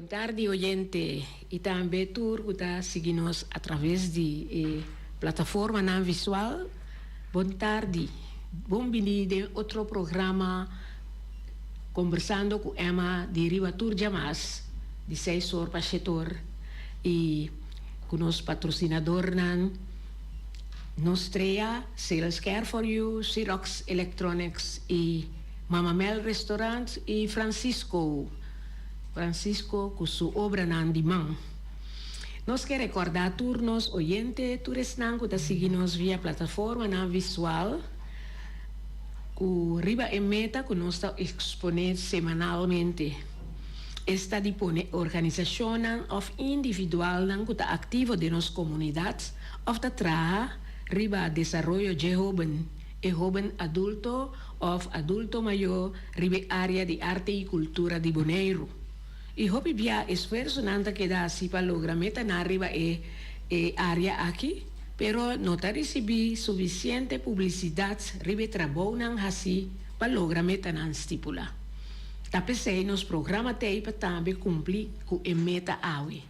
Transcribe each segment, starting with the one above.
tarde, oyente. E também tour que está seguindo-nos através de plataforma não visual. Boa tarde. Bem-vindo a outro programa conversando com Emma de Ribatur Jamas, de 6 horas para 7 horas. E com os patrocinadores, Nostrea, Sales Care for You, Xerox Electronics e Mama Mel Restaurant e Francisco, com sua obra de mão. Nós queremos recordar turnos oyentes, todos que estão seguindo via plataforma não visual, que riba em meta que nós estamos expondo semanalmente. Esta organização ou individual que está ativo de nossa comunidade, ou está trabalhando riba desenvolvimento de jovem adulto ou adulto maior riba área de arte e cultura de Bonaire. E hopi via esforço nanta que dá assim para lograr meta na riba área aqui, pero não está recebendo suficiente publicidade riba trabalho não assim para lograr meta não estipula. Tá pensei nos programas para também cumprir com a meta awe.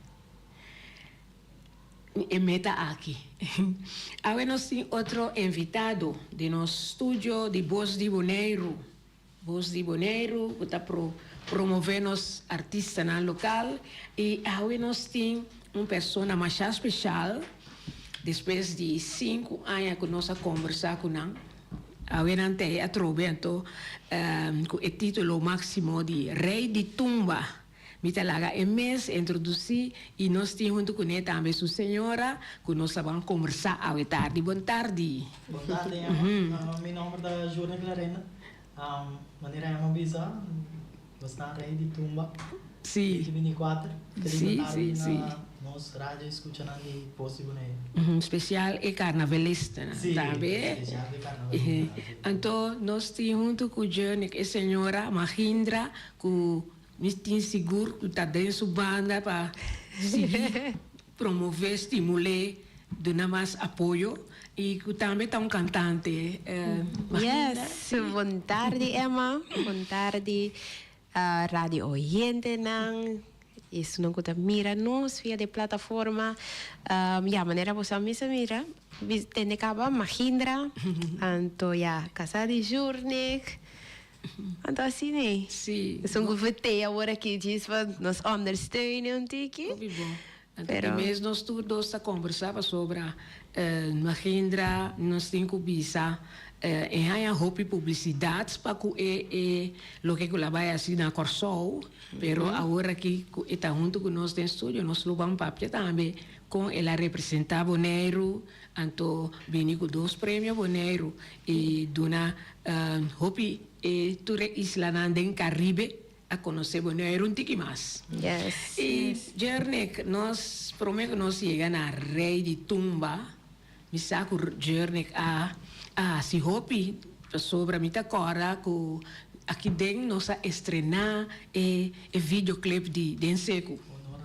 E meta aqui. Agora nós temos outro invitado de nosso estúdio de Voz de Bonaire. Voz de Bonaire, que está promovendo os artistas no local. E agora nós temos uma pessoa mais especial. Depois de 5 anos que nós conversamos com ele. Agora nós atrovento com o título máximo de Rei de Tumba. Mita laga mês introduzir e nós temos junto com ele também sua senhora, que nós vamos conversar à tarde. Boa tarde. Boa tarde, meu nome é Júnior Clarena. Maneira é uma visa, bastante rei de tumba. Sim. 2024. Sim. Nossa rádio escutando de possível. Especial e carnavalista, também. Especial e carnavalista. Então, nós temos junto com o Júnior e a senhora Mahindra, que me estou seguro que está dentro da banda para promover, estimular, dar mais apoio e que também está cantante. Yes, boa tarde, Emma. Boa tarde, rádio oyente nang. Isso não custa mira nos via de plataforma. Maneira você mira. Tem que acabar Mahindra. Então, casa de Jurnik. Então assim, né? Sim. São govertei agora que diz para nós ondersteunen um tiki. Pero mesmo nós todos conversava sobre Mahindra, nós temos que visa e há hope publicidade para que lo que ela vai assim na Corsol, pero agora que está junto com nós no estúdio, nós levamos papel também com ela representar Bonaire, então vem com 2 prêmios Bonaire e dona hope toda isla em Caribe a conhecer Bonaire um pouquinho mais. Yes. E Jernek, nós prometemos que nós chegamos na Rei de Tumba, me saco Jernek se hopi sobre a minha cora que aqui dentro nós estrenar e videoclip de Denseco.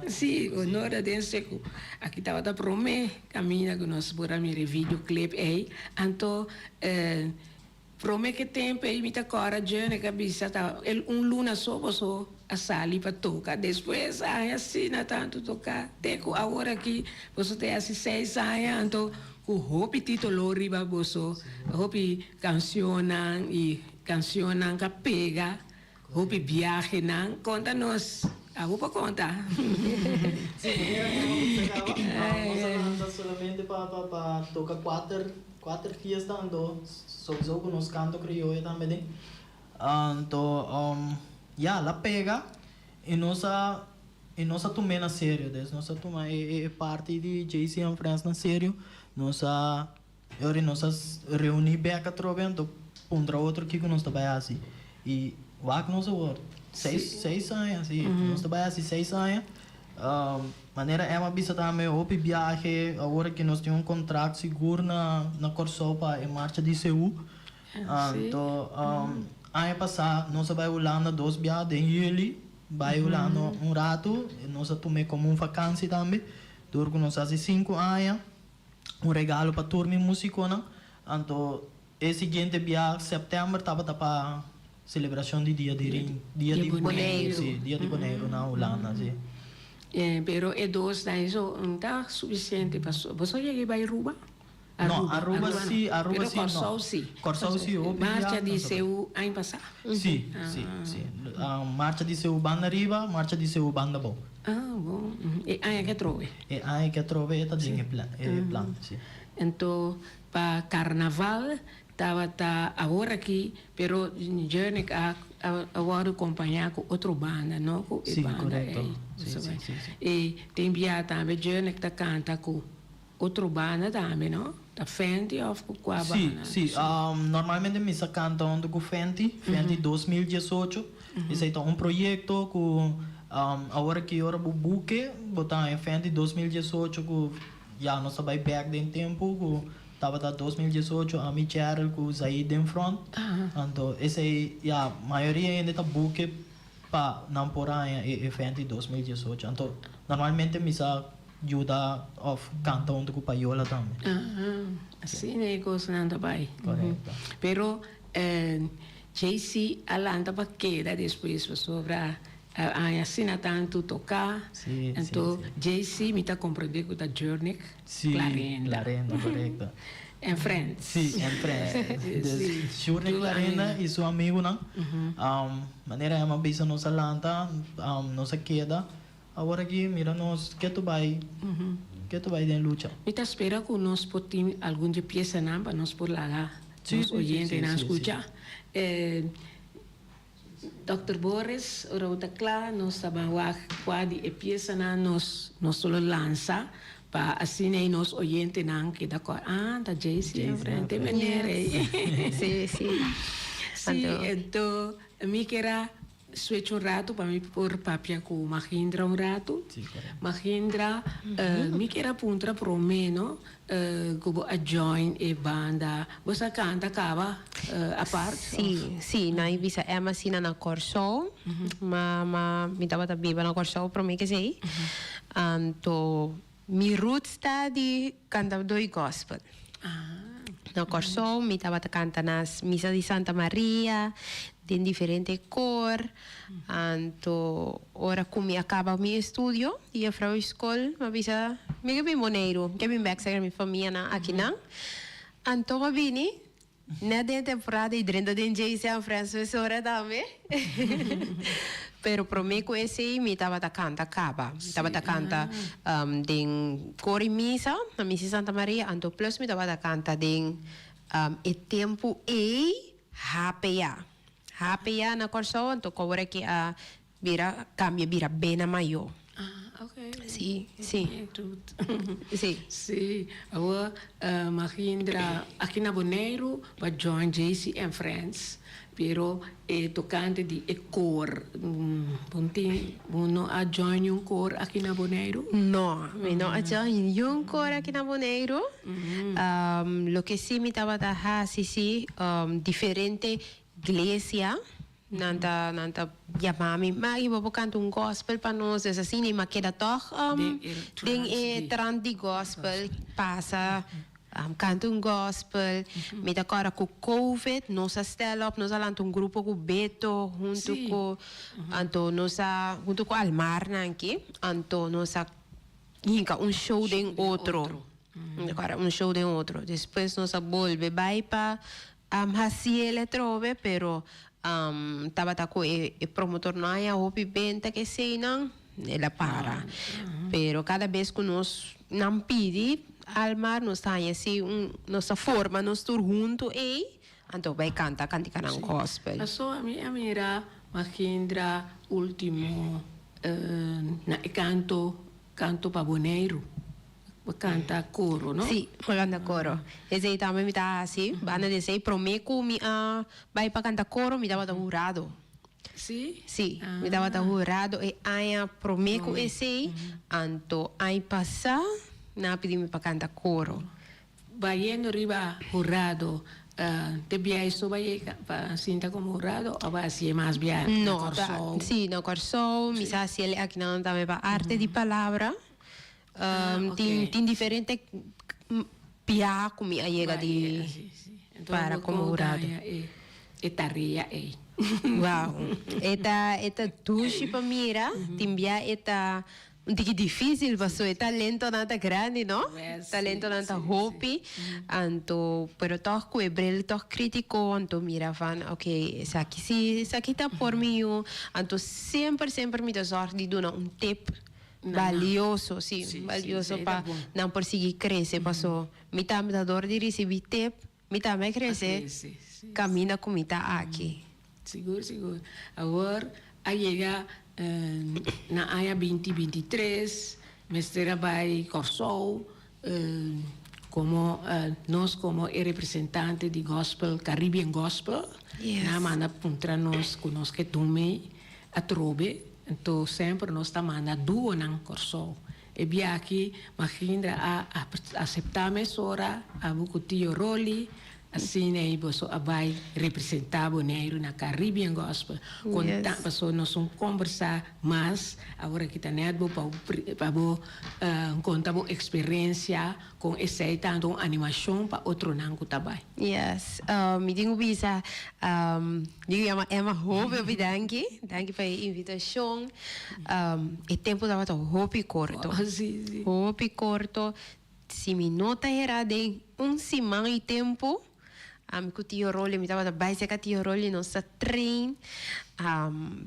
Sim, honor a Denseco. Aqui estava a prometer caminha que nós podemos ver videoclip aí, então promete que tempo aí minha cora Jane cabeça tá luna só a sali para tocar depois assim não tanto tocar teco agora aqui você tem assim 6 anos então o hopi título riba boso hopi cancionan e cancionan que pega hopi viaje nan conta-nos para contar. Sim, nós solamente para tocar 4 fiestas ando só com os cantos crioulos também. Então, la pega e nossa tomei na sério, nossa tomei parte de JC and Friends na sério, nossa reunir bem a trovendo contra outro que nós trabalhamos assim e o que nós agora 6 anos, nós trabalhamos assim 6 anos. Maneira é uma visa também opi viagem agora que nós temos contrato seguro na Corsol para em marcha de Seul. Então ano passado nós vai Holanda 2 viagens em julho, vai Holanda rato, nós tomei como vacância também. Durante nós há 5 anos, regalo para turma musicona. Então esse seguinte viagem setembro estava para celebração de dia de Bonaire, sim, dia de Bonaire na Holanda, sim. Pero é dois daí só não tá suficiente para você chegar para Aruba? No, Aruba sì, Pero sì, no. Corsol sì. Corsol sì, Marcia di seu ano passado. Sì, sì, sì. Marcia di seu banda riba, marcia di seu banda bow. Ah, bom. E aí que trove. E aí che trove è tadinho plan, sì. Então, para carnaval, estava agora aqui, pero Journey agora acompanhar com outra banda, não? Com Sì, banda, corretto. Sì, sì, sì, sì. E tem via também Journey que canta com outra banda também, não? Da Fenty ou com a Sì, banda? sì, normalmente mi sa cantando con Fenty 2018. Esse é um projeto com agora que ora bubuque, botar em Fenty 2018 com já não sabe back dem tempo com tava da 2018 a mi Cheryl com Zaid em front. Então esse é a maioria ainda tá buque para não por aí Fenty 2018. Então normalmente mi sa ajuda of cantando com paiola também. Assim é coisa não tá bem. Correto. Pero JC alanda para queda depois sobre assim tanto tocar. Sì, então sì, JC mi tá compreendendo com a Journey. Sì, Clarenda, corretto. Em Friends. Sì, in Friends. Sì. Journey Clarenda e suo amigo, não? Maneira é uma bisa nossa lanta, nossa queda. Agora aqui, mira, nós, que tu vai de luta. Mi tá esperando que nós podemos algum de peça não para nós por lá. Sim, Nos sim, oyentes sim, não sim, escutar. Dr. Boris, ora está claro, nós estamos quase a peça nós só lança para assim aí nós oyentes não que da cor da JC em frente maneira. Sí, sí. Sim, então me quero switch um rato para me pôr papia com Mahindra um rato. Mahindra me quero apontar para o menos como a join e banda. Você canta acaba a parte? Sì, noi bisa Emma sina na Corso, ma mi tava da biba na Corso pro me che sei. Anto mi roots sta di canta doi gospel. Na Corso mi tava da canta nas misa di Santa Maria, di differente cor. Anto ora come acaba mi studio di Frau School, ma bisa mi che moneiro, che mi back mi famiglia na aqui na. Anto va bene. Na temporada e dentro de JC a professora também. Pero pro me com esse me tava da canta acaba. Tava da canta den cori misa, na missa Santa Maria, anto plus me tava da canta den e tempo e HPA. HPA na corso, anto cobra que a vira cambia vira bem maior. Ok. Sì, sì. Sì. Sì, agora Mahindra aqui na Bonaire para join JC and Friends, pero tocante de cor, uno a join um cor aqui na Bonaire? No, no a join um cor aqui na Bonaire. Lo que sí me estaba da sí, diferente iglesia. Nanta chamami, ma io proprio canto un gospel per noi, se assim, ma che da toch trans gospel passa canto un gospel, mi da cora con Covid, nos stella up, nos alanto un gruppo con Beto, junto con anto nos junto con Almar anche, anto nos inca un show den outro. Agora un show den outro. Depois nos volve vai pa Hasiele trove, pero tava com o promotor não é o benta que sei não ela para pero cada vez que nós não pedi Almar nós tem assim nossa forma nós tur junto e então vai cantar um gospel a sua mira Mahindra último na canto para Bonaire canta coro, não? Sim, canta coro. Esse aí também me dá assim, banda de sei, prometo me vai para cantar coro, me dava jurado. Sim? Sim, me dava jurado e aí prometo esse aí, anto aí passar, na pedi-me para cantar coro. Vai indo riba jurado, te viai só vai sinta como jurado ou vai ser mais viai? Não, sim, no corso, me sa se ele aqui não também para arte de palavra. Tem diferente pia como a chega de para como jurado. Etaria Wow. Eta tushi para mira, timbia eta um tique difícil, passou é talento nada grande, não? Yes, Talento sim, nada sim, hobby, anto, pero toch quebrel, toch crítico, anto mira van, ok, isso aqui tá por mim, anto sempre me dá sorte de dar um tip valioso, sim, valioso para não conseguir crescer, passou, me tá me dá dor de receber tip, me tá me crescer, caminha com me tá aqui. Seguro. Agora, a chegar na área 2023, mestre vai Corsol, como nós como representante de gospel, Caribbean Gospel, na mana puntra nós conosco que tume a trobe, então sempre nós manda duo na Corsol. E bia aqui, imagina a aceitar mesora, a bucutio roli, assim aí você vai representar o Bonaire na Caribbean Gospel. Quando nós vamos conversar mais, agora que está neto para contar a experiência com esse tanto animação para outro nango também. Yes, me digo bisa, digo Emma Hope, danke pela invitação. O tempo estava tão hope corto. Hope corto. Se me nota era de semana e tempo. Com tio Rolly, me estava bem seca tio Rolly, nossa trein.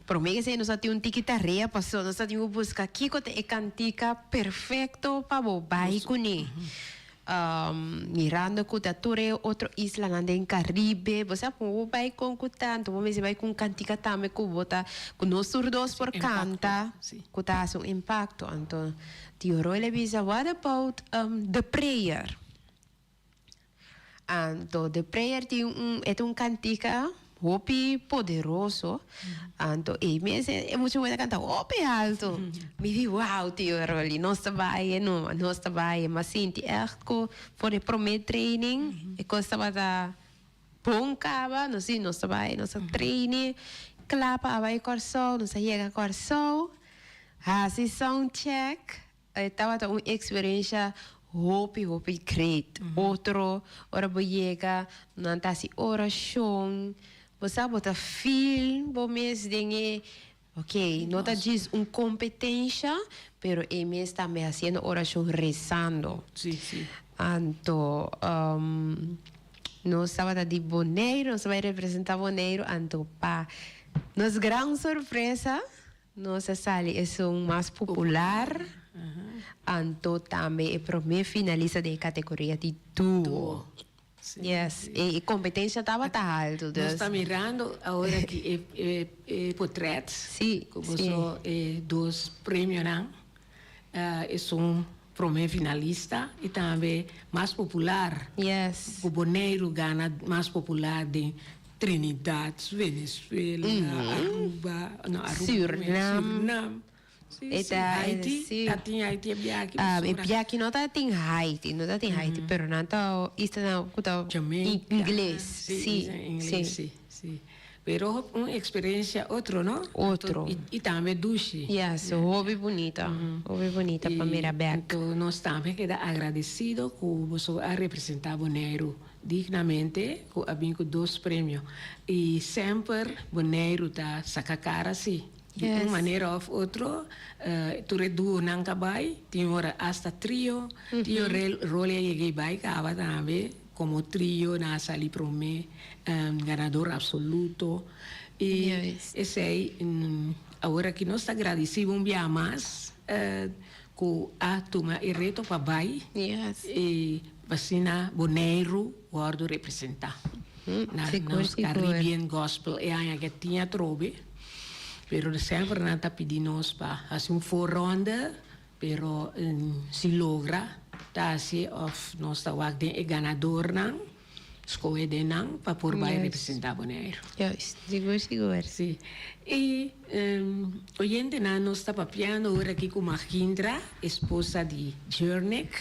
Para mim, que nós tínhamos tiquitaria, passou, nós tínhamos buscar aqui que é cantica perfeito para o bairro com ele. Mirando que a outra isla na em Caribe, você vai com tanto, você vai com cantica também que bota com nós surdos por canta, que tá um impacto. Então, tio Rolly bisa, what about the prayer? Então, the prayer é cantica hopi poderoso. Então, e mesmo é muito bom cantar hopi alto. Me digo, wow, tio Rolly, nós trabalhamos, mas sinto echt que voor de promet training, ik costava da bom cava, nós trabalhamos, nossa training, clapa, vai corso, nós chega corso, assim sound check, estava uma experiência hopi great. Outro, ora chega, não tá se oração, você bota film, você tem ok, não tá diz competência, pero eles também fazendo oração rezando. Sim. Então, nós estava de Bonaire, nós vai representar Bonaire, então para nossa grande surpresa, nossa sala é mais popular. Então também é para mim finalista da categoria de duo. Yes, e competência estava alto. Nós estamos mirando agora que é portrait. Sim. Como são dois prêmios, não? É primeiro finalista e também mais popular. Yes. O Bonaire ganha mais popular de Trinidad, Venezuela, Aruba, Suriname. Haiti, Haiti é biaki não tá tem Haiti, pero não tá isso não inglês, sim. Pero uma experiência outro, não? Outro. E também duche. Yes, hobby bonita para mirar back. Então nós também queda agradecido que você a representar Bonaire dignamente, com dois prêmios e sempre Bonaire tá saca cara assim. De uma maneira ou outra, tu redu não cabai, tinha hora hasta trio, tinha role cheguei vai cava também, como trio na sali pro me, ganador absoluto. E esse aí, agora que nós agradecemos dia mais, com a turma e reto para vai, e vacina Bonaire, guardo representar. Nos Caribbean Gospel, e aí que tinha trobe. Pero sempre não está pedindo para fazer forronda, pero se logra, tá assim, nós está o ganador não, escolhe de não para por vai representar Bonaire. Seguro. Sim. E hoje nós está papiando agora aqui com Mahindra, esposa de Jernek,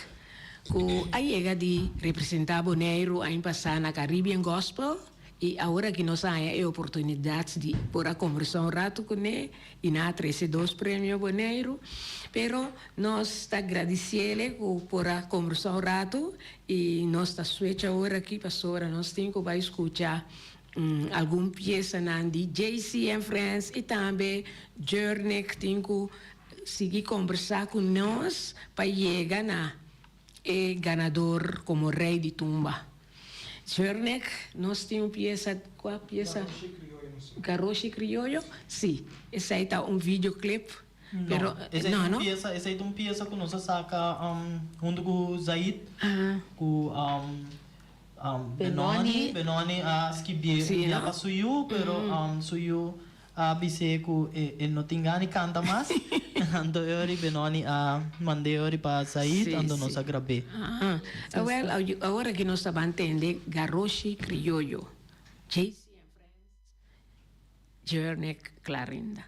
que aí chega de representar Bonaire aí passar na Caribbean Gospel. E agora que nós temos a oportunidade de por conversar rato com ele e na 32 prêmios Bonaire, pero nós está agradecendo por conversar rato e nós está suecha agora aqui pastora nós temos que vai escutar alguma peça de JC and Friends e também Journey que tem que seguir conversar con nos para llegar a ganador como rey de tumba. Jornek, nós temos pieza, qual pieza? Garroshi Criollo? Sim, esse aí está um videoclip. Pero, essa é uma pieza que nós saca junto com o Zaid, com Benoni, Skibie, a Suyu, pero Suyu bise ku no tingani canta mais. Ando ori Benoni mandei ori para Zaid, ando nós gravei. Well, agora que nós estamos entendendo, Garroshi Criollo, JC and Friends, Jornek Clarinda.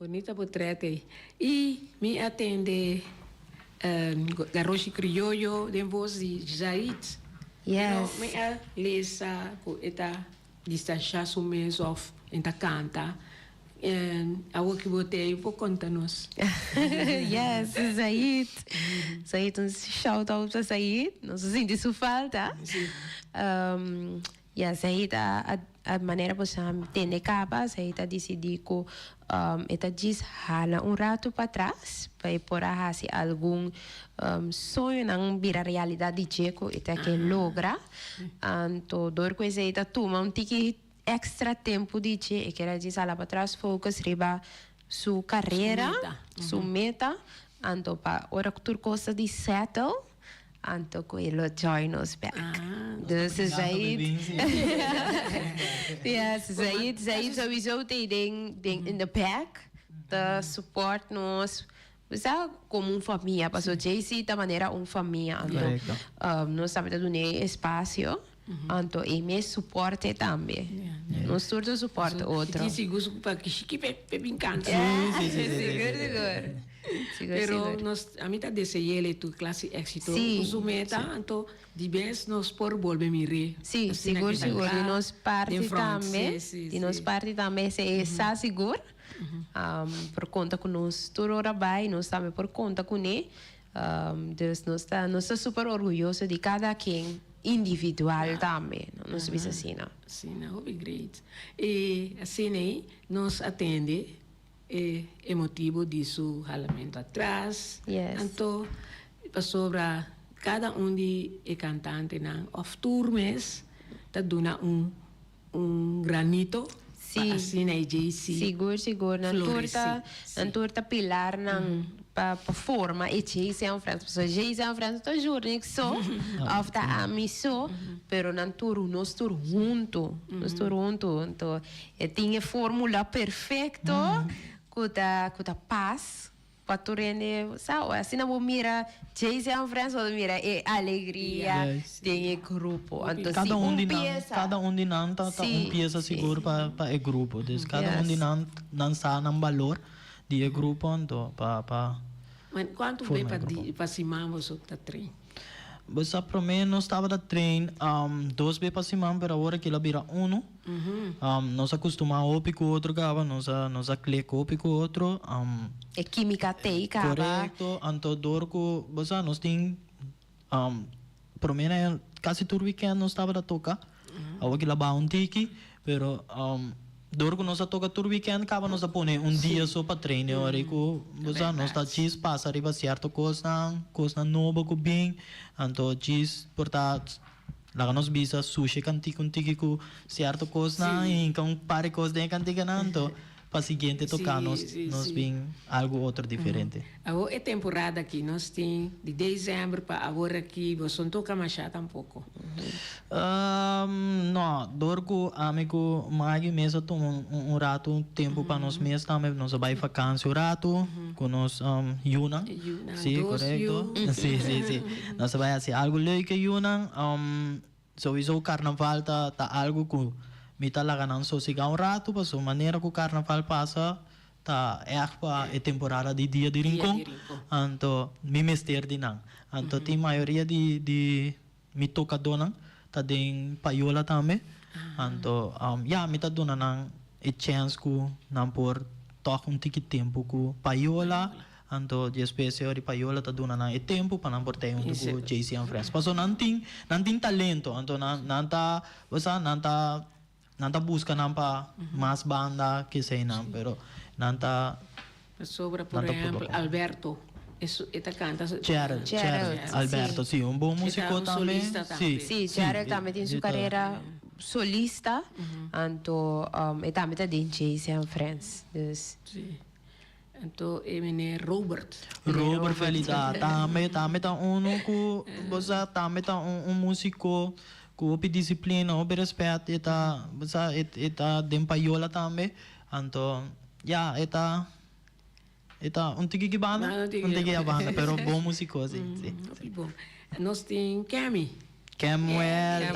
Bonita portrete. E me atende Garroshi Criollo, de voz de Zaid. Yes. Me a lesa ko eta distanciar su mês of em ta canta. Algo que botei, vou contar-nos. Yes, Zaid. Zaid, um shout-out para Zaid. Não se sente isso falta. Zaid, a maneira que você tem capa, Zaid decidiu que ela diz hala rato para trás, para por assim algum sonho não virar realidade de Jeco, ela que logra. Então, dor que Zaid toma tique extra tempo de che e que ela diz lá para trás focus riba sua carreira, sua meta, então para ora que tu costa de settle, então que ele join us back. Dus Zaid, yes, Zaid sowieso tem in the back, de support nos. Usa como família, passou JC da maneira família, então nós sabemos dar espaço. Então, e me suporte também. Não surdo suporte outro. Sim, seguro para que chique pincante. Seguro. Pero nós a mim tá desejando tu classe éxito. Su meta, então de vez nós por volver mirar. Sim, seguro. E nós parte também. E nós parte também se está seguro. Por conta que nós tudo trabalho, nós também por conta com ele. Dus nós está super orgulhoso de cada quem. Individual também, não se diz assim, não? Sim, não, great. E assim aí, nós atende é motivo disso ralamento atrás. Yes. Então, sobre cada de cantante, não, of turmes, tá dando granito. Sim. Assim aí, JC. Seguro. Na torta pilar, para forma e JC é francês. Porque JC é francês, tô juro, nem só. Ofta a mim só, pero na turu nós turu junto. Então, tinha fórmula perfeita, que paz. Para tu rende, sabe? Assim não mira JC é francês, ou mira alegria, tem grupo. Então, cada de nós tá peça seguro para o grupo. Então, cada de nós está no valor de grupo, então para mas quanto bem para cima você está trein? Você pelo menos estava da trein 2 vezes para cima, mas agora que ela vira 1. Nós acostumamos a com o outro cava, nós clica com o outro. É química teica. Correto. Então dorco, você nós tem pelo menos quase todo weekend nós estava da toca. Agora que ela vai tiki, pero dorco nós toca todo weekend, acaba nós põe dia só para treinar, hora que você nós tá chis passa arriba certo coisa nova que bem, então chis portanto lá nós bisa sushi cantico com certo coisa e então pare coisa de cantiga não, então para seguinte tocar nós bem algo outro diferente. Agora é temporada aqui, nós tem de dezembro para agora aqui, você não toca mais tampouco. Não, dorco amigo, mas mesmo toma rato tempo para nós mesmos também, nós vai vacância rato com nós Yunnan. Sim, correto. Sim. Nós vai assim algo leuk Yunnan. Sowieso carnaval tá algo que me talaga não só chegar rato, mas a maneira que o carnaval passa tá a temporada de dia de rincón, então me mestre de não. Então tem maioria de me toca dona tá den paiola também, então me tá dona não chance que não por tocar ticket tempo com paiola. Então, de espécie de paiola tá dando na tempo para não portar do JC em França. Mas não tem talento, então não tá busca não para mais banda que sei não, pero não tá. Sobre por exemplo Alberto, isso canta. Gerald, Alberto, sim, bom músico também. Sim, Gerald também tem sua carreira solista, então ele também tá em JC em França. Sim. Então, é Robert Felida, também tá que você também tá músico com disciplina, com respeito, você tá de paiola também, então, eta tiki banda, pero bom músico, sim. Bom, nós tem Camuel,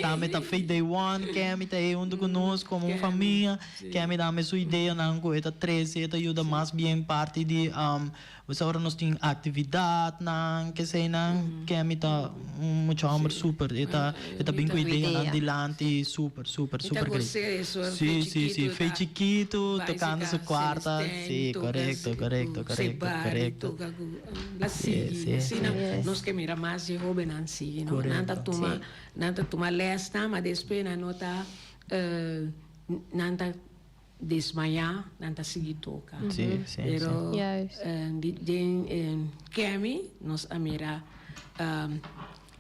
também tá feito day one, Cami tá aí conosco como uma família, Cami dá-me sua ideia, não, que 13, ajuda mais bem parte de Você agora nós tem atividade na que sei na que é mita muito amor super eta bem com ideia adiante super great. Sim, fez chiquito tocando sua quarta, sim, correto. Nós que mira mais de jovem assim, não? Nanta toma lesta, mas depois na nota nanta desmaiar, nanta seguir toca. Sim. Pero Kemi nós amira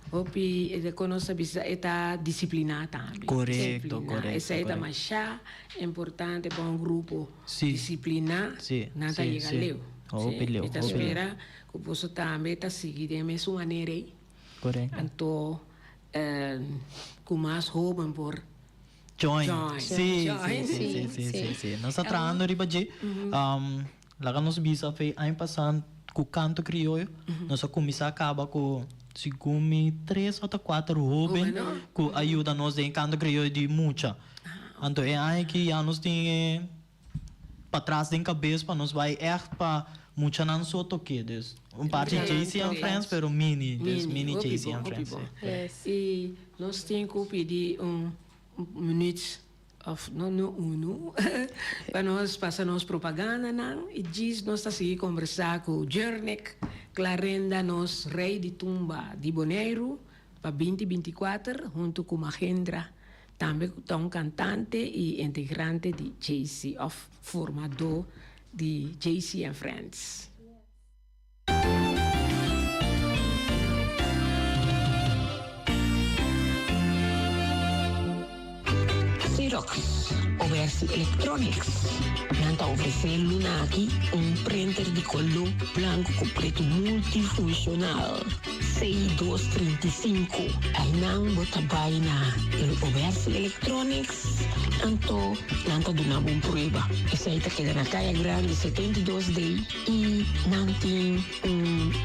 Opi conosce bisa eta disciplina também. Correto. Essa é mais chá importante para grupo. Disciplina, nada chega leu. Eta espera que posso também tá seguir de mesma maneira aí. Correto. Então, com mais roubo por Join. Sim. Nós atrás riba de lá nos bisa fez ano passado com canto crioulo. Nós começar acaba com segundo 3 ou 4 jovens que ajuda nós em canto crioulo de muita. Então é aí que já nós tem para trás da cabeça para nós vai para muita não só toque des parte JC and Friends pero mini JC and Friends. E nós temos que pedir minutos no para nós passar nossa propaganda não e diz nós está seguir conversar com o Jernek Clarenda nos rei de tumba de Bonaire para 2024 junto com Mahendra também um cantante e integrante de JC formador de JC and Friends. Xerox, OVS Electronics. Nanta oferecendo aqui printer de color branco com preto multifuncional. C235. Aí não bota baina. O OVS Electronics. Anto, nanta do na bom prueba. Essa aí tá queda na caia grande 72D e nanti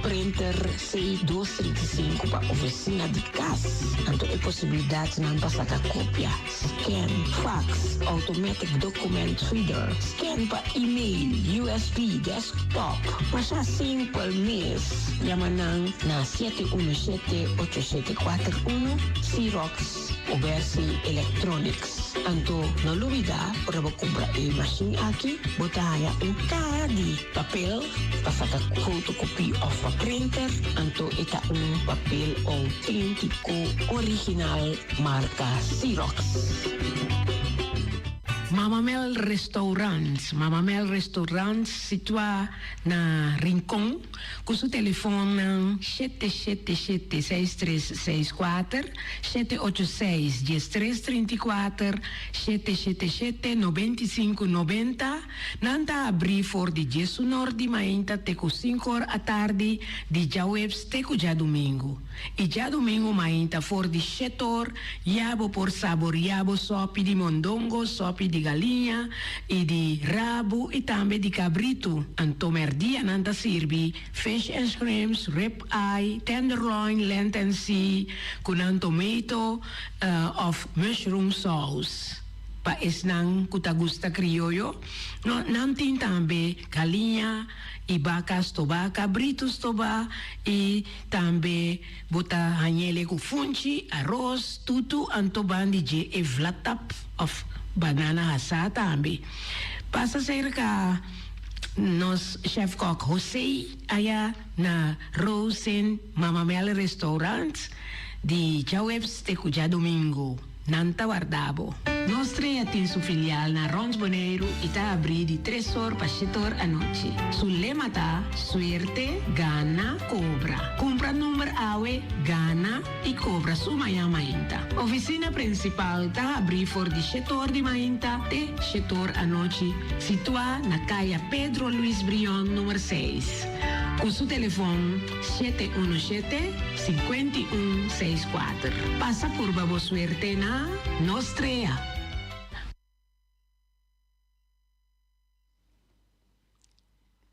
printer C235 para oficina de casa. Anto é possibilidade não passar a cópia. Scan, fax, automatic document reader, scan para e-mail, USB, desktop. Mas é simple mesmo. Yamanang na 717-8741 Xerox OVS Electronics. Anto, na novidade, para comprar a machine aqui, botar cara de papel para fazer photocopy of a printer. Anto, ita papel autêntico original marca Xerox. Mama Mel Restaurants situa na Rincon com seu telefone 777-6364 786-1334 777-9590 Nanta abrir for de Jesu Norte Mainta teco 5 horas à tarde de já webs teco já domingo e já domingo Mainta for de setor yabo por sabor yabo sopi de mondongo sopi de galinha e de rabo e também de cabrito. Anto merdia nanta sirvi fish and shrimps, rib eye, tenderloin, lenten sea, con tomato of mushroom sauce. Pa esnang kutagusta criollo, no nantin tambe galinha e vacas toba, cabritos toba e também bota hanhele com funchi, arroz, tutu antoban de e vlatap of banana hasa tambe. Passa cerca nos chef cook José aya na Rosen Mama Mel Restaurant di Jawebs te cuja domingo. Nanta Guardabo. Nostra tem sua filial na Rons Bonaire e está abrir de 3 horas para 7 horas à noite. Su lema tá suerte, gana, cobra. Compra número AWE, gana e cobra sua manhã mainta. Oficina principal tá abrir for de 7 horas de mainta até 7 horas à noite. Situa na caia Pedro Luiz Brion, número 6. Com seu telefone 717-5164. Passa por Babo Suerte na Nostrea.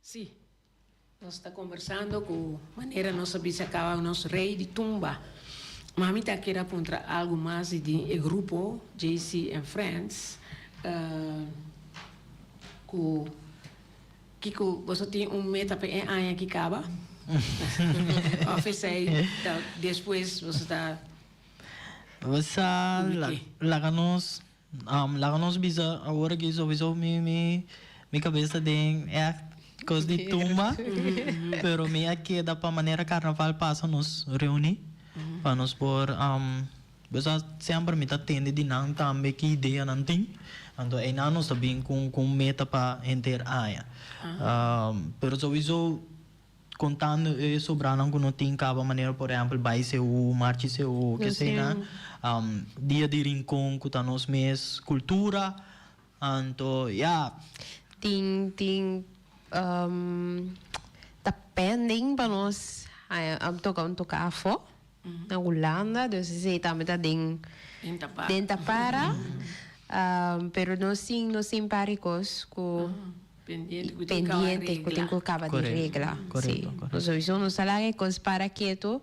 Sim, nós estamos conversando com maneira nossa bisacaba o nosso rei de tumba. Mami está querendo apontar algo mais de grupo JC and Friends com Kiko, você tem meta para ano que acaba? Ou sei, depois você está... Você laganos bisa agora que sowieso mi cabeça tem é coisa de tumba, pero mi aqui da para maneira carnaval passa nos reunir para nos por você sempre me tá tendo de não também que ideia não tem, então é não nós também com meta para enter área, pero sowieso contando sobrando que não tem cada maneira, por exemplo, vai ser o marcha ser o que seja dia de rincão que tá nos mês cultura, então Ting tá pending para nós tocar afo na Holanda, dus ze também tá dentro para, pero nós sim paricos com pendiente que tem que acabar de regra. Nós somos salários cos para quieto.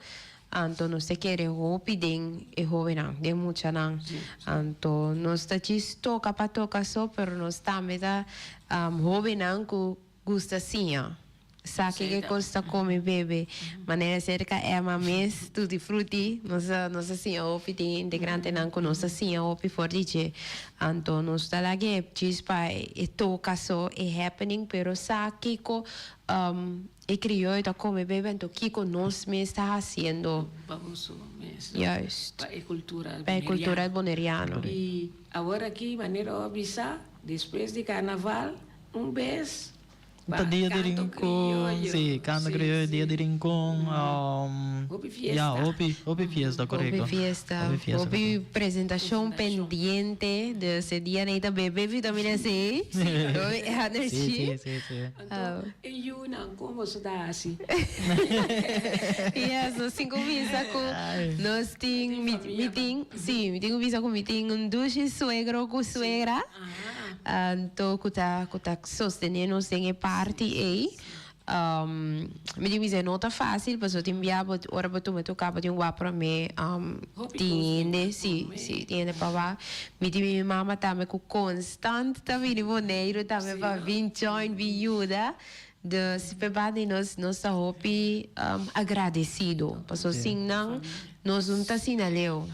Então, nós queremos roupa e jovem, de muita não. Então, nós estamos toca para tocar só, pero nós também tá jovem não que gosta assim. Sabe que gosta comer bebê, maneira cerca é uma mês tudo fruti, nós assim roupa de integrante não que nós assim roupa forte. Então, nós tá lá que chispa e toca só é happening, pero sabe que e criou tá comer bebê, então que nós mesmo está fazendo. Yes. Para a cultura. Para a cultura boneriana. E agora aqui, maneira obisa, depois de carnaval, vez. Tá dia de rincón, sí, canto criollo, dia de rincón, Hopi fiesta, correcto. Hopi fiesta, Hopi apresentação pendiente desse dia, neita bebê vitamina C, energia. Sí. E eu não, como você está assim? Yes, nós temos visa com, nós temos meeting, sim, temos visa com meeting, duche suegro com suegra. Então, que tá sostenendo sem parte aí, me diz é nota fácil, mas eu te enviava ora para tu me tocava de para mim, tiende, sim, tiende para lá. Me diz minha mama também com constante, também de boneiro, também para vir join, viúva. De se pebade nós hopi agradecido, porque assim não nós não tá assim na leu,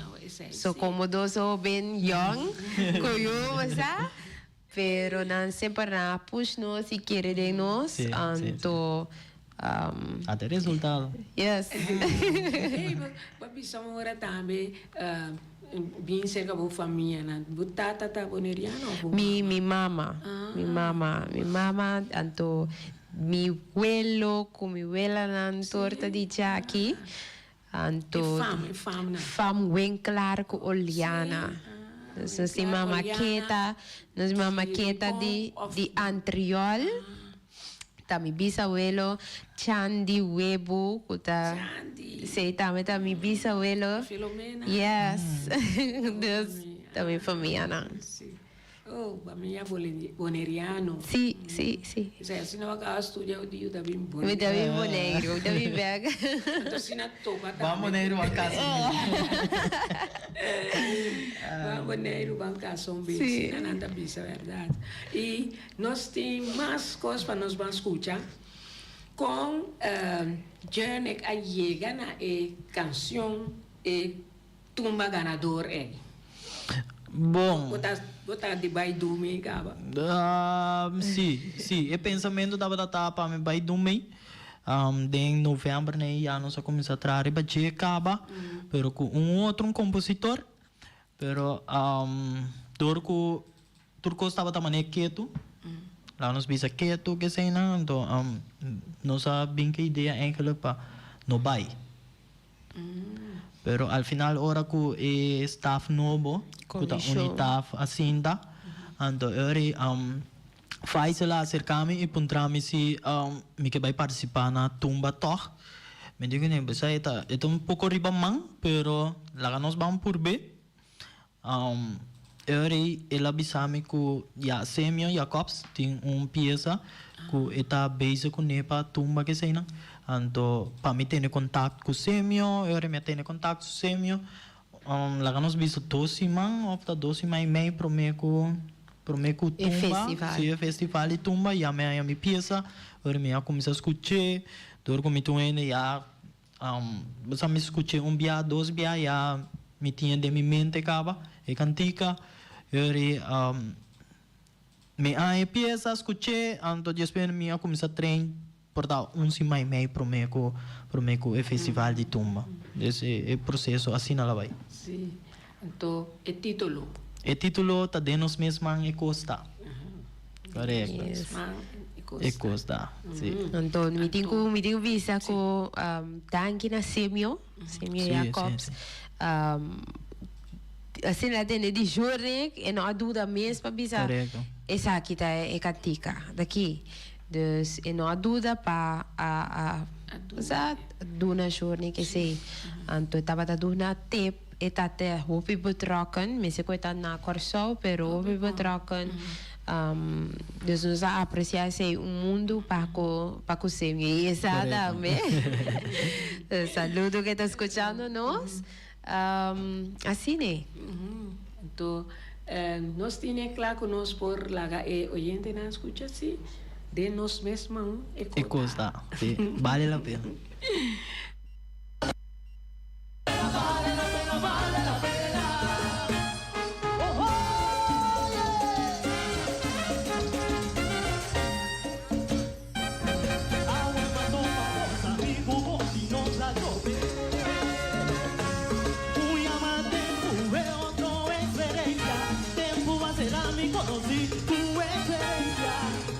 so como dois bem young, coio, sabe? Pero não sempre na push nós e querer de nós, então até resultado. Yes. Papi agora também bem cerca da família, né? Butata tá boneriano. Mi mama, então mi abuelo com mi abuela na torta de chaki, então fam bem claro com Oliana. Nós temos uma maqueta de antriol. Tá mi bisabuelo Chandi Webo, kuta sei também tá mi bisabuelo. Yes. Deus também família não. Oh, família boneriano. Sim. Se não vai estudar o dia da bem bonero. Da bem bonero, da bem bega. Então se não topa tá. Vamos bonero a casa. Vamos bonero a casa bem. Não anda bem, é verdade. E nós temos mais coisas para nós vamos escutar. Com Journey a chega na canção e tumba ganador é. Bom. Botar de vai dormir, acaba. Sim. O pensamento da tapa me vai dormir. Em novembro, né, já nós começamos a trazer para acaba, pero com outro compositor, pero turco estava também quieto. Lá nos bisa quieto que sei não, então nós sabemos que a ideia é que para não vai. Pero al final ora ku staff novo, ku ta unitaf asinda, ando eri faz lá acercar-me e puntrami se me que vai participar na tumba toch. Me digo nem, você é um pouco riba man, pero lá nós vamos por B. Eri ela bisami ku ya Semio Jacobs tem peça ku eta base ku nepa tumba que sei não. Então, para mim ter contato com o Semio, eu me tenho contato com o Semio. Lá nós visto 12 semanas, ou 12 semanas e meio para mim com Para mim, com E tumba, festival. sim, festival e tumba, e a minha peça, agora eu comecei a escutar, agora como eu ainda, já, você me escuta bia, dois bia, já, me tinha de minha mente, acaba, e cantica, agora, me a peça, escutei, então depois eu comecei a treinar, portanto, semana e meia para mim, com o festival de tumba. Esse é o processo, assim ela vai. Sim. Então, o título. O título está dentro dos mesmos e Costa. Correto. Yes. E Costa. Sim. Então, me tenho visa com Danke na Semio Sim, Jacobs. Assim, lá tem de jure, e não há dúvida mesmo, bisa. Correto. Essa aqui tá é cantica daqui. Dus, e não há dúvida para a duna jure, que sei. Então, estava da duna tep, e tá até hopi betrokken, mas eu coitado na corso, pero hopi betrokken. Dus nós apreciamos o mundo para o semi. Exatamente. Saludo que está escutando nós. Assim, né? Então, nós temos claro conosco por la oyente não escucha assim, de nós mesmos E Costa. Sim. Vale a pena.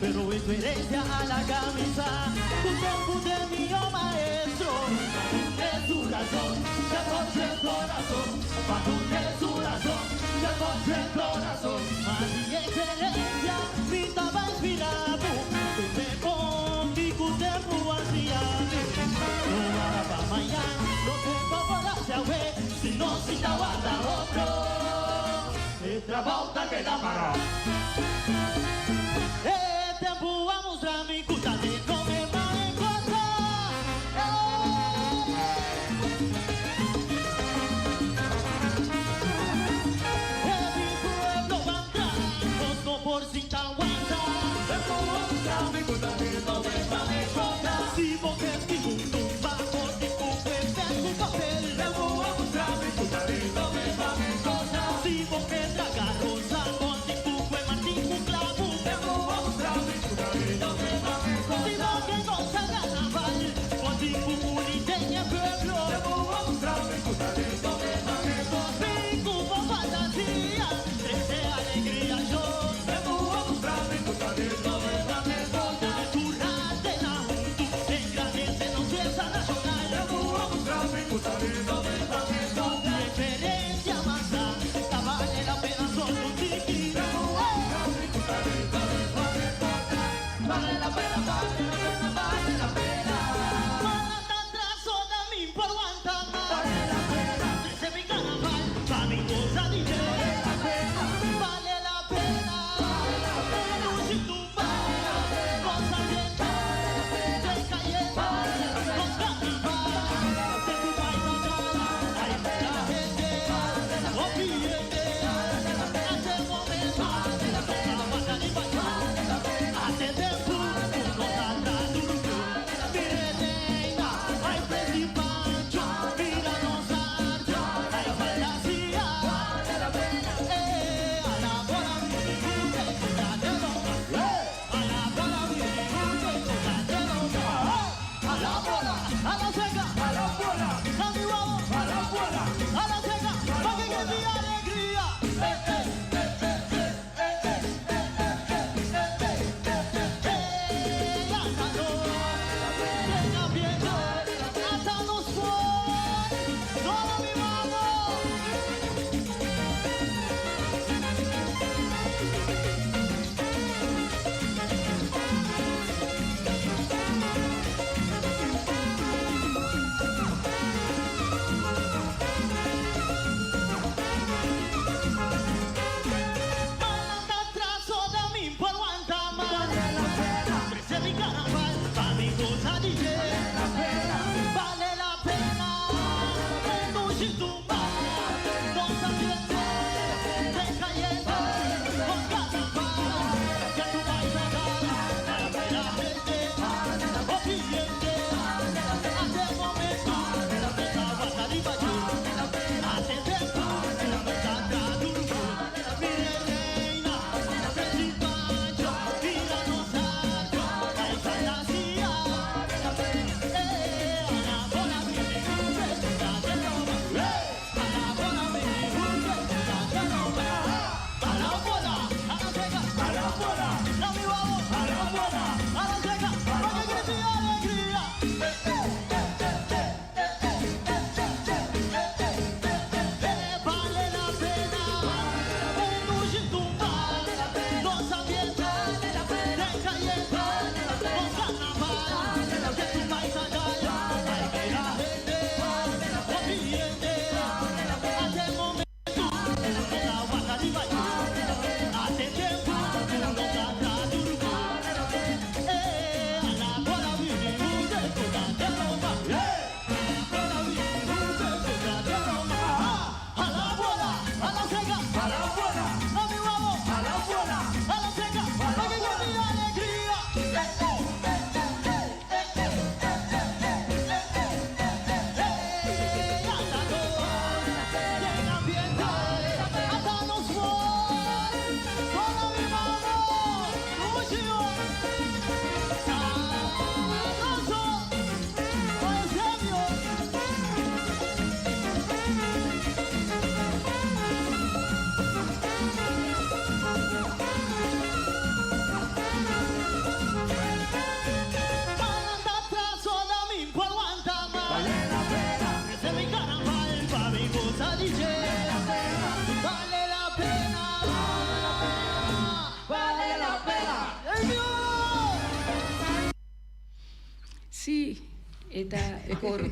Pero experiencia a la camisa, tu tiempo de mi maestro, es tu razón, ya coge el corazón, para tu es tu razón, ya coge el corazón, más mi excelencia, mi estaba inspirado, que me pongo tu tiempo hacía, no va para mañana, no tengo por hacia ver, si no si te aguanta otro, esta volta que la paró. Tempo a mostrar mi cuta de comer mais coisa. Mi pueblo va a entrar, no por sin aguanta. Tempo a mostrar mi cuta de comer mais coisa. Si vos querés que mundo va por ti, tu papel. Tempo a mostrar mi cuta de comer mais coisa. Si vos querés agarrar rosa, por ti, tu martín, un clavo.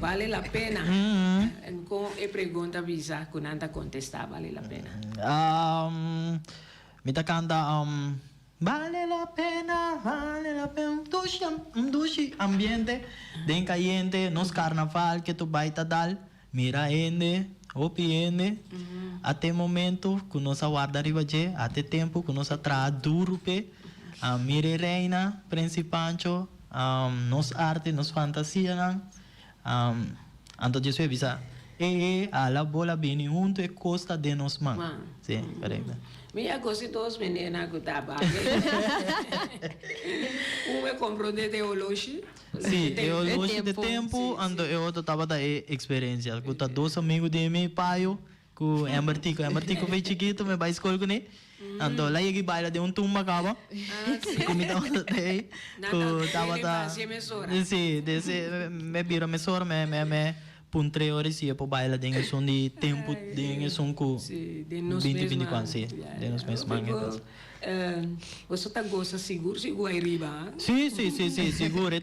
vale la pena. Con e pergunta visa, con anda contestar, vale la pena. Mita canta vale la pena, dushi ambiente, den caliente, nos carnaval que tu baita dal, mira ende, opiende, até momento que nós guarda arriba je, até tempo que nós tra duro pe, mire reina, principancho, nos arte, nos fantasia nan, anto Jesus visa, a la bola bem junto e costa de nos man. Sim, correto. Minha gosto dos meninas que trabalham. É compreender de oloshi. Sim, oloshi de tempo, ando eu estava da experiência. Eu tenho dois amigos de meu pai, que é Martico foi chiquito, me vai escola com ele. Ando lá e baila de tumba cava. Comida aí. Que tava da. Sim, desse me vira me sora me por 3 horas ia para baila de som de tempo de som com 20-24 sim de nos mesmos mangas. Você está gosta seguro aí riba? Sim, seguro. É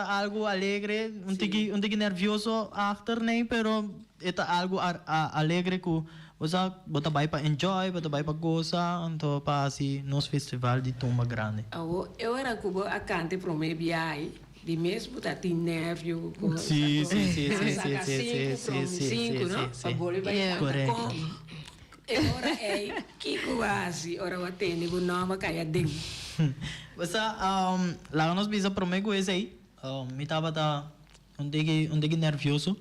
algo alegre, um tique nervioso after nem, pero é algo alegre que você bota vai para enjoy, bota vai para gozar, então para assim nos festival de tumba grande. Eu era cubo a cante pro me viai. De mesmo tá tem nervio. Sim. Correto. Ora é que quase, ora o atende com nova caia dentro. Você lá nós bisa promego esse aí. Me tava da um dia nervioso.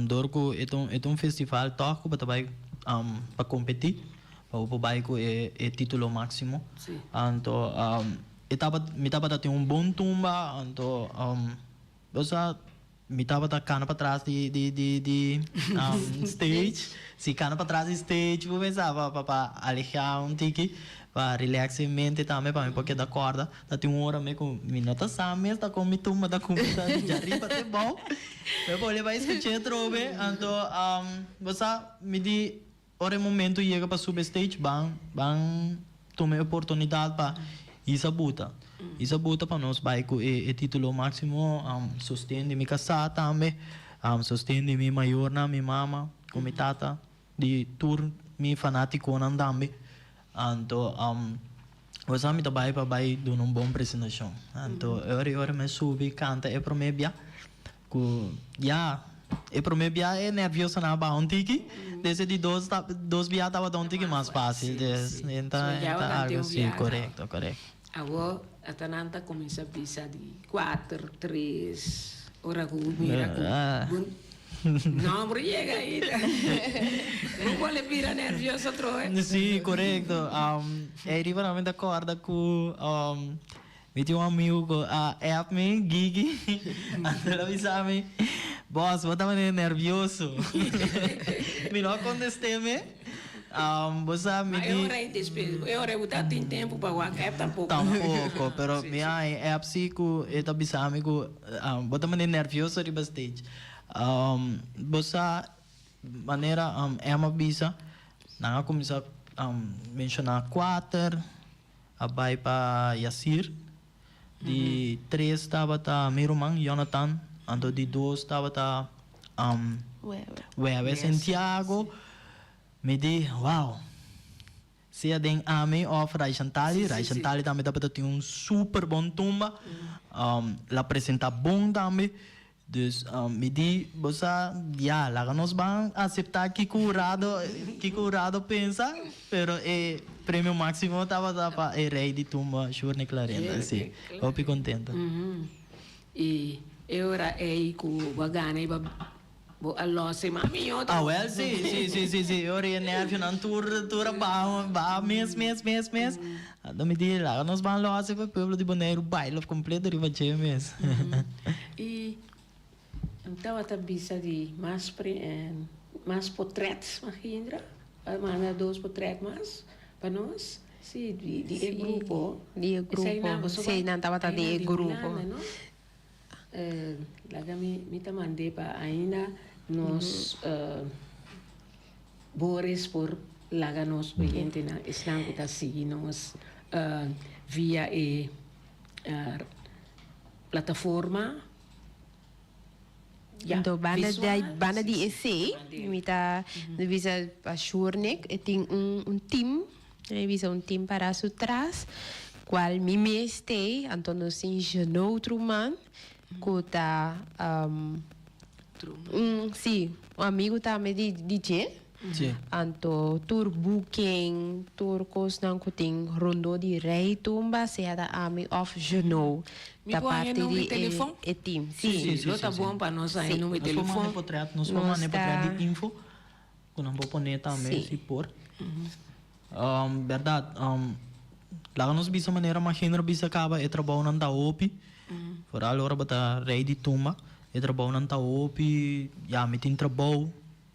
Dorco é um festival toco para vai para competir. Para vai com é título máximo. Então me tava ter um bom tumba, então você me tava da cana para trás de stage, se cana para trás de stage, vou pensar para alejar um tique, para relaxar a mente também, para me porque da corda, da tem uma hora me com minuto sabe, tá com me tumba da comida de arriba até bom, eu vou levar escutar trove, então você me di hora momento chega para subir stage, bang tomei oportunidade para Isa buta para nós vai com o título máximo sustém de minha casa também sustém de minha maior na minha mama com minha tata de tour minha fanático não também então você me trabalha para vai dar uma boa apresentação então eu me subi canta é para mim bia e para mim bia é nervioso na barra tiki desde de dois bia tava um tiki mais fácil então algo assim correto Agora, a Tananta começa a pensar de 4, 3, ora com não, mas chega aí. Não pode virar nervioso outro, Sim, correto. É realmente acorda com me tinha um amigo que me Gigi, ela avisava-me, boss, eu estava nervioso. Me não contestei-me. Você me diz. Eu tenho tempo para o app tampouco. Tampouco, pero minha é assim que eu tô pensando que bota me nervioso de bastante. Você maneira é uma bisa, não começa mencionar 4, vai para Yassir, de 3 estava tá meu irmão Jonathan, ando de 2 estava tá Wewe Santiago. Me di, wow. Se a den ame of Raishantali também dapat ter um super bom tumba. La apresenta bom também. Dus me di, você lá nós vamos aceitar que curado pensa, pero o prêmio máximo estava para o rei de tumba, Shurne Clarenda, assim. Eu fico contente. E eu era com o Bagana e allora se mami io well sì io nervio non tour ba mes da mi dire lá nós vamos lá se para o de Bonaire baile completo de vache mes e então a tabisa de mais portretos imagina manda 2 portretos mais para nós sim de grupo sei não estava de grupo lá me tá mandei para ainda nos Boris por laga nos oyente na estão que tá seguindo nos via plataforma Ja, Então, banda visual, de sim, essay, sim. mita visa a Shurnik, e tem team, visa team para atrás, qual me mestei, então nós temos outro man, que tá, sim, amigo também de DJ. Sim. Anto tour booking, tour cost nang kuting rondo di rei tumba se ada ami of Genoa. Mi può anche numero di telefono? E team. Sì, sì, lo sì, tá sì. bom para nós aí, Sim. número de Nós vamos telefone. nepotreat, nós Nós vamos tá- nepotreat de info. Que nós vamos pôr também, Sim. se por. Verdade. Lá nós bisa maneira, mas gênero bisa acaba, é trabalho não tá opi. Por allora, bata rei de tumba. É trabalho não tá opi. Já, me tem trabalho.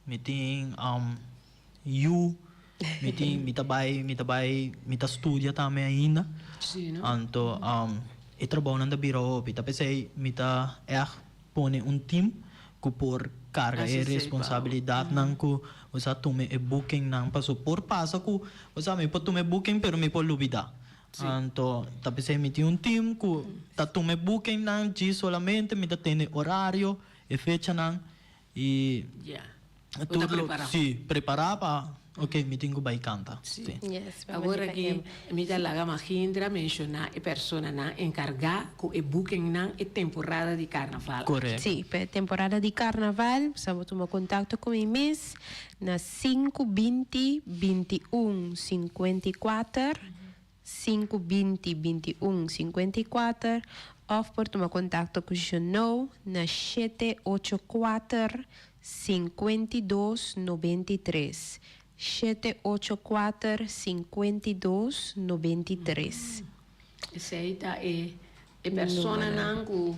Me tem, me tá estudia também ainda. Sì, no? Anto, é trabalho não tá biro opi. Tá pensei, me tá, pone team que por carga Ah, e sim, responsabilidade não que você tome e booking não passo por passa que você me pode tomar booking pero me pode lubida. Então, tá pensei me tem team que tá tome booking não de solamente me tá tendo horário e fecha não e Ja. tudo preparado. sim preparar para ok me tenho vai cantar. Sì. Sim. Yes, Agora aqui, me dá lá uma Mahindra mencionar a pessoa na encargar com o booking na e temporada de carnaval. Correto. Sim, para temporada de carnaval, estamos tomando contato com o mês na 520 21 54 520 21 54 ou por tomar contato com o Genoa na 784 52 93 784 52 93. Essa aí tá é pessoa não que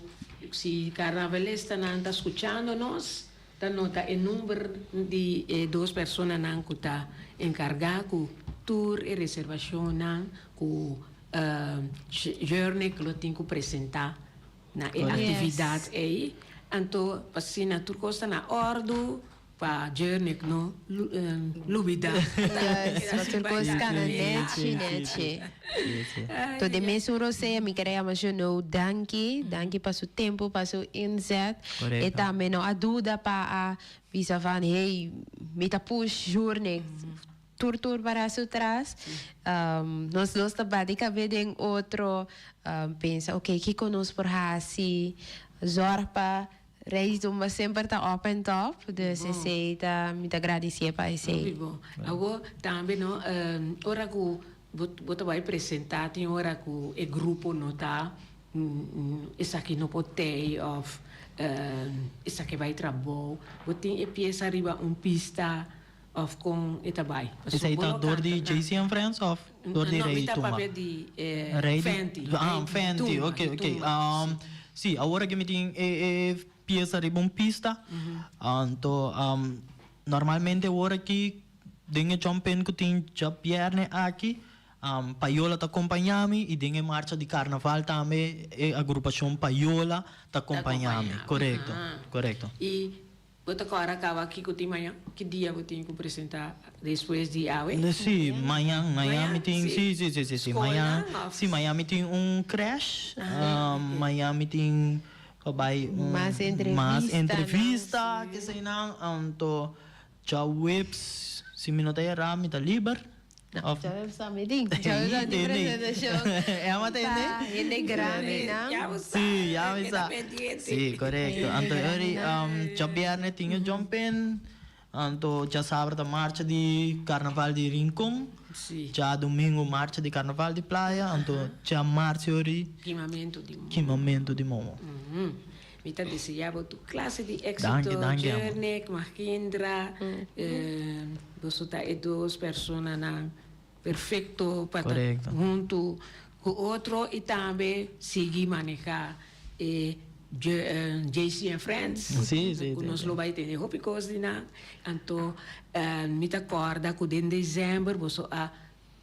se carnavalista não está escutando nós, tá nota o número de duas pessoas não que tá encarregado com tour e reservação não com journey que lo tem que apresentar na atividade aí. Então, assim, na tour costa na ordem para journey no lubida. Yes, wat er kost kan een sim, netje. Sim, sim. Todo mês eu sei, me queria mais no danke para o tempo, para o inzet. Correto. E também não há dúvida para a visa van, hey, me tá push journey. Tur para atrás. Nós dois também cabem outro pensa, ok, que conosco por hasi, zorpa. Reis uma sempre está open top, dus eu sei, tá me agradecer para isso. Bom. Agora também não, ora que você vai apresentar, tem hora que o grupo não está, isso aqui não pode ter, ou isso aqui vai trabalhar, você tem peça arriba pista, ou com itabai. Esse aí tá dor de JC and Friends of dor de Rei Tumba. Não, de Fenty. Fenty, Tumba, ok. Tumba. Sim, agora que me tem peça de pista, então normalmente agora que dengue jumping que tem já pierne aqui, Paiola tá acompanhando e dengue marcha de carnaval também, a agrupação Paiola tá acompanhando, correto, correto. E você agora acaba aqui com o time amanhã, que dia você tem que apresentar depois de Aue? Sim, amanhã me tem, sim, amanhã, Escola? sim, amanhã me tem crash, amanhã me tem Mais entrevista, que sei não, então já webs, se me não tem errado, me tá livre. Já sabe, já de apresentação. É uma tendência? Ele é grande, não? Sim, já me sabe. Sim, correto. Então, já viernes tinha jumping, então já sábado marcha de carnaval de Rincón, Sim. já domingo marcha de carnaval de praia, então já marcha ori, que momento de momo. Mita desejava tu classe de éxito, Danke, Journey, Mahindra, você tá e duas pessoas perfeito para Correcto. junto com outro e também seguir manejar JC and Friends. Sim. Nós lo vai ter hopi coisa na. Então, me te acorda que em dezembro você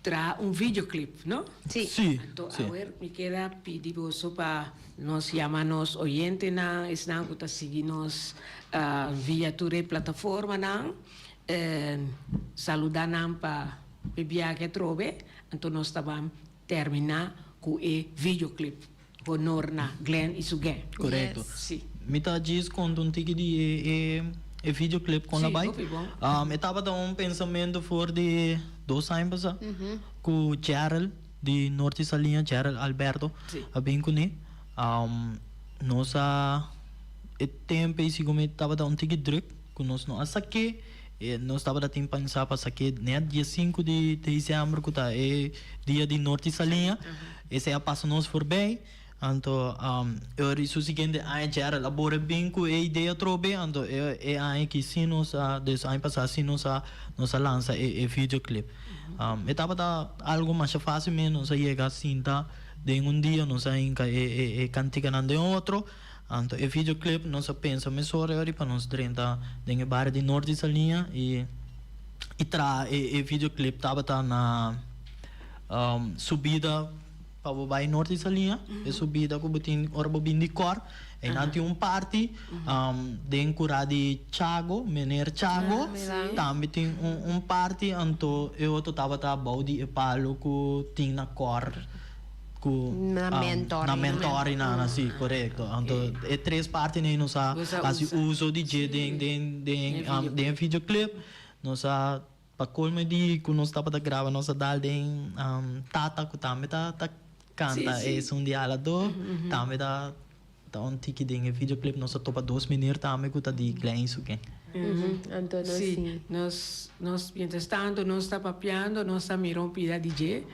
tra videoclip, não? Sim. Então, agora me quero pedir você para nós chamarmos oyentes na, estão que seguir-nos via tua plataforma não, saludar não para bebia que trove, então nós estamos terminar com o videoclip honor na Glenn Isuge. Correto. Sim. me tá diz quando um tique de videoclip com Sim, a bai. foi bom. Eu tava dando pensamento for de 2 anos com o Gerald de Norte Salinha, Gerald Alberto, Sim. a bem com ele. Nossa tempo e como estava dando um tique druk com nós não saque nós estava da tempo pensar para saque né dia 5 de dezembro que tá é dia de Norte Salinha. Esse é a passo nós for bem. Então, eu isso seguinte a Gerald labora bem com a ideia trobe, então é aí que se nós desse ano passado se nós lança o videoclip. Estava da algo mais fácil menos a chegar assim tá de um dia nós ainda cantiga não de outro. Então o videoclip nós pensa mas só para nós trinta de bar de Norte Salinha e o videoclip estava tá na subida para o bairro Norte Salinha, é subida que botin orbo bem de cor, e nanti party, den cura de Thiago, Mener Thiago, também tem party, então eu tava tá balde e palo que tem na cor, na mentor, na sim, correto. Então é 3 partes nem nós uso DJ den videoclip, nós para colme de que nós tava gravar nós dal den tata que também tá canta é um diálogo também tá um tique de videoclip nós topa 2 minutos também que tá de klein isso que então sim nós mientras tanto nós está papiando nós está mirando pida DJ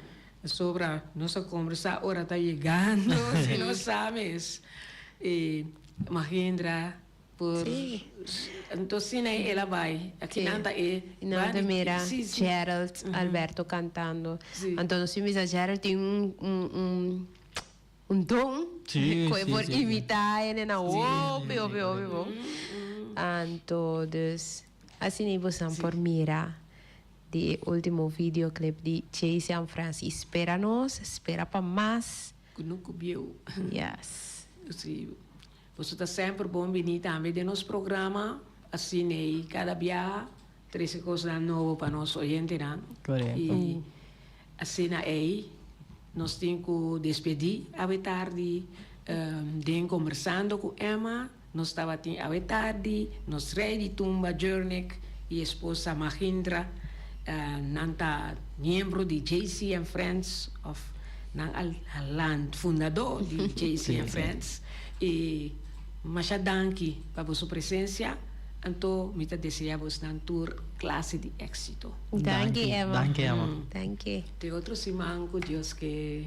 sobre nossa conversa hora tá chegando se não sabes Mahindra por então sim ela vai aqui nada nada mira Gerald Alberto cantando então se me Gerald tem um dom que por imitar ele na óbvio então assim você por mirar de último videoclip de Chase and Friends espera para mais nunca viu yes você está sempre bom vir também de nosso programa assim cada dia 13 coisas novas para nós oyentes correto e assim aí nós temos que despedir à tarde de conversando com Emma nós estava à tarde nós ready tumba journey e esposa Mahindra nanta membro de JC and Friends of al land fundador de JC and Friends e masyadangki para sua presença então me desejamos um tour classe de éxito. Danke Emma. Danke Emma. Danke. Te outro simão com Deus que